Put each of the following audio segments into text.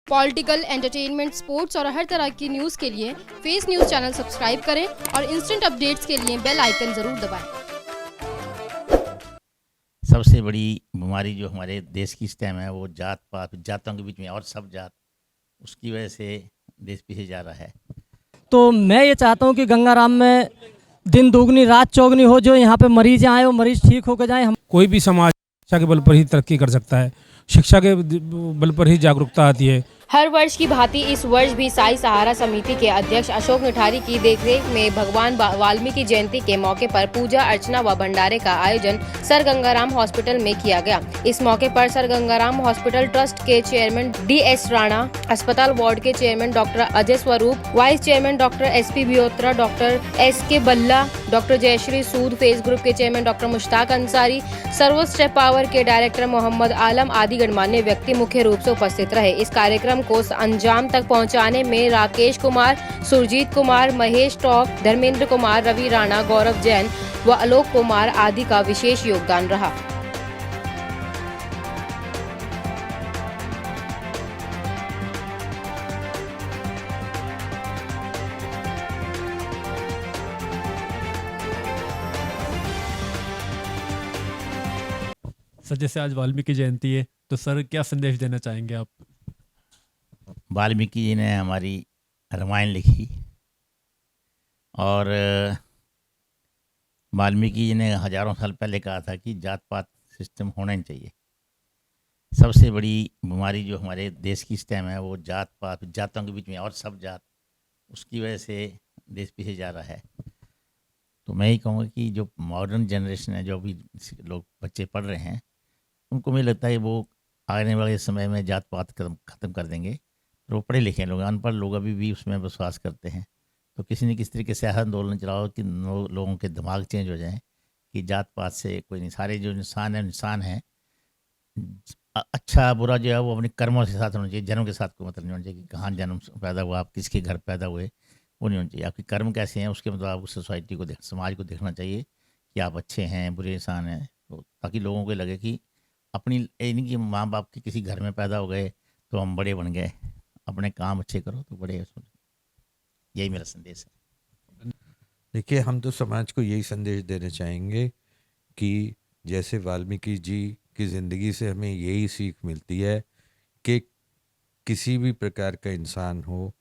Political, entertainment, sports और हर तरह की न्यूज़ के लिए फेस न्यूज़ चैनल सब्सक्राइब करें और इंस्टेंट अपडेट्स के लिए बेल आइकन ज़रूर दबाएं। सबसे बड़ी बीमारी जो हमारे देश की इस टाइम है वो जात पात, जातों के बीच में और सब जात, उसकी वजह से देश पीछे जा रहा है। तो मैं ये चाहता हूँ कि गंगाराम में दिन दोगुनी रात चौगुनी हो। जो यहाँ पे मरीज आए वो मरीज ठीक होकर जाए। हम कोई भी समाज शिक्षा के बल पर ही तरक्की कर सकता है, शिक्षा के बल पर ही जागरूकता आती है। हर वर्ष की भांति इस वर्ष भी साई सहारा समिति के अध्यक्ष अशोक निठारी की देखरेख में भगवान वाल्मीकि जयंती के मौके पर पूजा अर्चना व भंडारे का आयोजन सर गंगाराम हॉस्पिटल में किया गया। इस मौके पर सर गंगाराम हॉस्पिटल ट्रस्ट के चेयरमैन DS राणा, अस्पताल वार्ड के chairman doctor Ajay Swaroop, vice chairman doctor SP Biotra, doctor SK Balla, doctor Jayshree Sood, face group के chairman doctor Mushtaq Ansari, servo step power के डायरेक्टर मोहम्मद आलम आदि गणमान्य व्यक्ति मुख्य रूप से उपस्थित रहे। इस कार्यक्रम को अंजाम तक पहुंचाने में राकेश कुमार, सुरजीत कुमार, महेश टॉक, धर्मेंद्र कुमार, रवि राणा, गौरव जैन व आलोक कुमार आदि का विशेष योगदान रहा। सर, जैसे आज वाल्मीकि जयंती है तो सर क्या संदेश देना चाहेंगे आप? वाल्मीकि जी ने हमारी रामायण लिखी और वाल्मीकि जी ने हजारों साल पहले कहा था कि जात पात सिस्टम होना ही चाहिए। सबसे बड़ी बीमारी जो हमारे देश की इस टाइम है वो जात पात, जातों के बीच में और सब जात, उसकी वजह से देश पीछे जा रहा है। तो मैं ही कहूँगा कि जो मॉडर्न जनरेशन है, जो अभी लोग बच्चे पढ़ रहे हैं, उनको मुझे लगता है वो आने वाले समय में जात पात ख़त्म कर देंगे। तो पढ़े लिखे लोग, अनपढ़ लोग अभी भी उसमें विश्वास करते हैं। तो किसी न किसी तरीके से आंदोलन चलाओ कि लोगों के दिमाग चेंज हो जाएं कि जात पात से कोई नहीं, सारे जो इंसान है अच्छा बुरा जो है वो अपने कर्मों के साथ होना चाहिए, जन्म के साथ को मतलब नहीं होना चाहिए कि कहाँ जन्म पैदा हुआ, आप किसके घर पैदा हुए, वो नहीं होना चाहिए। आपके कर्म कैसे हैं उसके मतलब आपको सोसाइटी को समाज को देखना चाहिए कि आप अच्छे हैं बुरे इंसान हैं। तो ताकि लोगों को लगे कि अपनी नहीं कि माँ बाप के किसी घर में पैदा हो गए तो हम बड़े बन गए, अपने काम अच्छे करो तो बड़े। यही मेरा संदेश है। देखिए, हम तो समाज को यही संदेश देना चाहेंगे कि जैसे वाल्मीकि जी की ज़िंदगी से हमें यही सीख मिलती है कि किसी भी प्रकार का इंसान हो,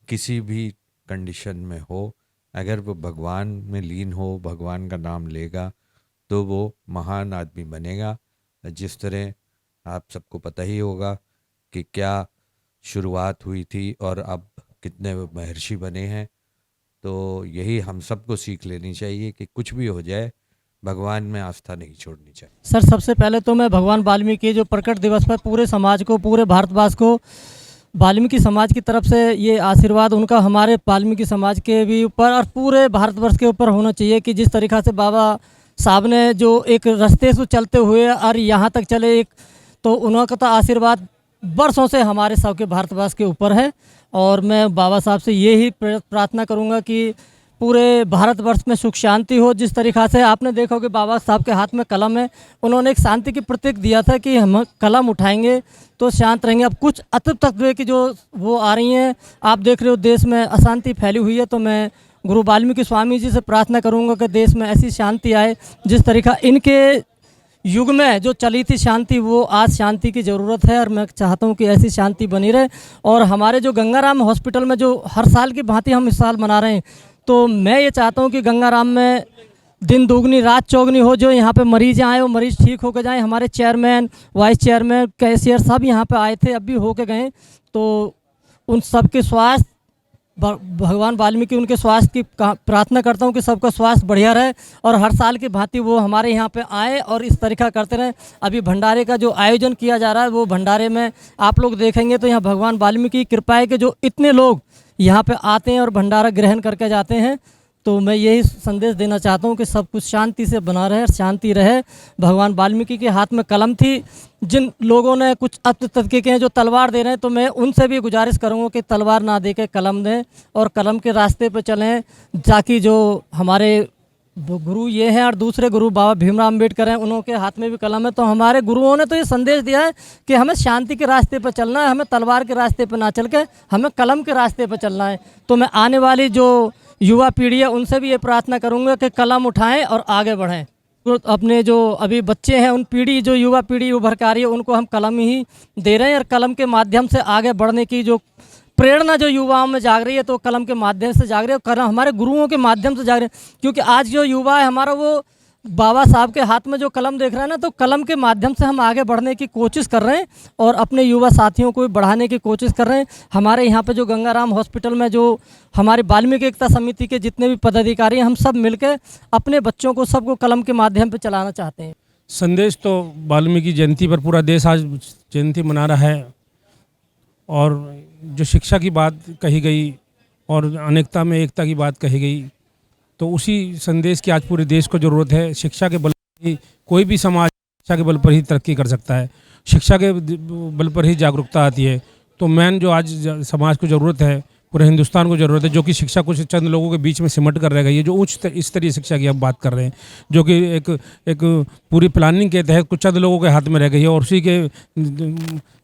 किसी भी कंडीशन में हो, अगर वो भगवान में लीन हो, भगवान का नाम लेगा तो वो महान आदमी बनेगा। जिस तरह आप सबको पता ही होगा कि क्या शुरुआत हुई थी और अब कितने महर्षि बने हैं। तो यही हम सबको सीख लेनी चाहिए कि कुछ भी हो जाए भगवान में आस्था नहीं छोड़नी चाहिए। सर, सबसे पहले तो मैं भगवान वाल्मीकि जो प्रकट दिवस पर पूरे समाज को, पूरे भारतवास को वाल्मीकि समाज की तरफ से ये आशीर्वाद उनका हमारे वाल्मीकि समाज के भी ऊपर और पूरे भारतवर्ष के ऊपर होना चाहिए कि जिस तरीक़ा से बाबा साहब ने जो एक रास्ते से चलते हुए और यहाँ तक चले, एक तो उनका तो आशीर्वाद वर्षों से हमारे सबके भारतवर्ष के ऊपर है। और मैं बाबा साहब से यही प्रार्थना करूँगा कि पूरे भारतवर्ष में सुख शांति हो। जिस तरीक़ा से आपने देखा कि बाबा साहब के हाथ में कलम है, उन्होंने एक शांति की प्रतीक दिया था कि हम कलम उठाएंगे तो शांत रहेंगे। अब कुछ अतुप तत्व की जो वो आ रही हैं, आप देख रहे हो देश में अशांति फैली हुई है। तो मैं गुरु वाल्मीकि स्वामी जी से प्रार्थना करूँगा कि देश में ऐसी शांति आए जिस तरीक़ा इनके युग में जो चली थी शांति, वो आज शांति की ज़रूरत है और मैं चाहता हूँ कि ऐसी शांति बनी रहे। और हमारे जो गंगाराम हॉस्पिटल में जो हर साल की भांति हम इस साल मना रहे हैं, तो मैं ये चाहता हूँ कि गंगाराम में दिन दोगुनी रात चौगुनी हो। जो यहाँ पे मरीज आए वो मरीज ठीक होकर जाएँ। हमारे चेयरमैन, वाइस चेयरमैन, कैशियर सब यहाँ पे आए थे, अब भी होके गए। तो उन सबके स्वास्थ्य, भगवान वाल्मीकि उनके स्वास्थ्य की प्रार्थना करता हूँ कि सबका स्वास्थ्य बढ़िया रहे और हर साल की भांति वो हमारे यहाँ पे आए और इस तरीका करते रहें। अभी भंडारे का जो आयोजन किया जा रहा है, वो भंडारे में आप लोग देखेंगे तो यहाँ भगवान वाल्मीकि की कृपा है कि जो इतने लोग यहाँ पे आते हैं और भंडारा ग्रहण करके जाते हैं। तो मैं यही संदेश देना चाहता हूँ कि सब कुछ शांति से बना रहे, शांति रहे। भगवान वाल्मीकि के हाथ में कलम थी। जिन लोगों ने कुछ अत तरीके के हैं जो तलवार दे रहे हैं, तो मैं उनसे भी गुजारिश करूँगा कि तलवार ना दे के कलम दें और कलम के रास्ते पर चलें, ताकि जो हमारे गुरु ये हैं और दूसरे गुरु बाबा भीमराव अम्बेडकर हैं, उनके हाथ में भी कलम है। तो हमारे गुरुओं ने तो ये संदेश दिया है कि हमें शांति के रास्ते पर चलना है, हमें तलवार के रास्ते पर ना चल के हमें कलम के रास्ते पर चलना है। तो मैं आने वाली जो युवा पीढ़ी है उनसे भी ये प्रार्थना करूँगा कि कलम उठाएं और आगे बढ़ें। तो अपने जो अभी बच्चे हैं, उन पीढ़ी जो युवा पीढ़ी उभर के आ रही है, उनको हम कलम ही दे रहे हैं और कलम के माध्यम से आगे बढ़ने की जो प्रेरणा जो युवाओं में जाग रही है, तो कलम के माध्यम से जाग रही है, कलम हमारे गुरुओं के माध्यम से जाग रही है। क्योंकि आज जो युवा है हमारा, वो बाबा साहब के हाथ में जो कलम देख रहा है ना, तो कलम के माध्यम से हम आगे बढ़ने की कोशिश कर रहे हैं और अपने युवा साथियों को भी बढ़ाने की कोशिश कर रहे हैं। हमारे यहाँ पे जो गंगाराम हॉस्पिटल में जो हमारी वाल्मीकि एकता समिति के जितने भी पदाधिकारी हैं, हम सब मिलकर अपने बच्चों को सबको कलम के माध्यम पर चलाना चाहते हैं। संदेश तो वाल्मीकि जयंती पर पूरा देश आज जयंती मना रहा है, और जो शिक्षा की बात कही गई और अनेकता में एकता की बात कही गई, तो उसी संदेश की आज पूरे देश को ज़रूरत है। शिक्षा के बल पर ही कोई भी समाज शिक्षा के बल पर ही तरक्की कर सकता है, शिक्षा के बल पर ही जागरूकता आती है। तो मेन जो आज समाज को ज़रूरत है, पूरे हिंदुस्तान को ज़रूरत है, जो कि शिक्षा कुछ चंद लोगों के बीच में सिमट कर रह गई है, जो उच्च स्तरीय शिक्षा की हम बात कर रहे हैं, जो कि एक पूरी प्लानिंग के तहत कुछ चंद लोगों के हाथ में रह गई है, और उसी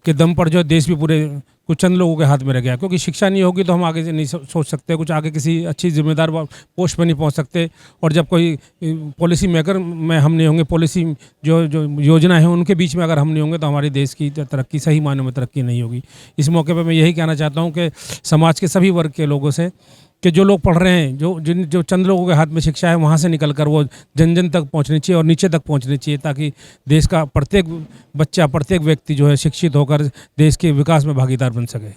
के दम पर जो देश भी पूरे कुछ चंद लोगों के हाथ में रह गया। क्योंकि शिक्षा नहीं होगी तो हम आगे नहीं सोच सकते, कुछ आगे किसी अच्छी जिम्मेदार पोस्ट पर नहीं पहुंच सकते। और जब कोई पॉलिसी मेकर में हम नहीं होंगे, पॉलिसी जो योजना है उनके बीच में अगर हम नहीं होंगे, तो हमारे देश की तरक्की सही मायनों में तरक्की नहीं होगी। इस मौके पर मैं यही कहना चाहता हूँ कि समाज के सभी वर्ग के लोगों से कि जो लोग पढ़ रहे हैं, जो चंद लोगों के हाथ में शिक्षा है, वहाँ से निकल कर वो जन जन तक पहुँचनी चाहिए और नीचे तक पहुँचनी चाहिए, ताकि देश का प्रत्येक बच्चा, प्रत्येक व्यक्ति जो है शिक्षित होकर देश के विकास में भागीदार बन सके।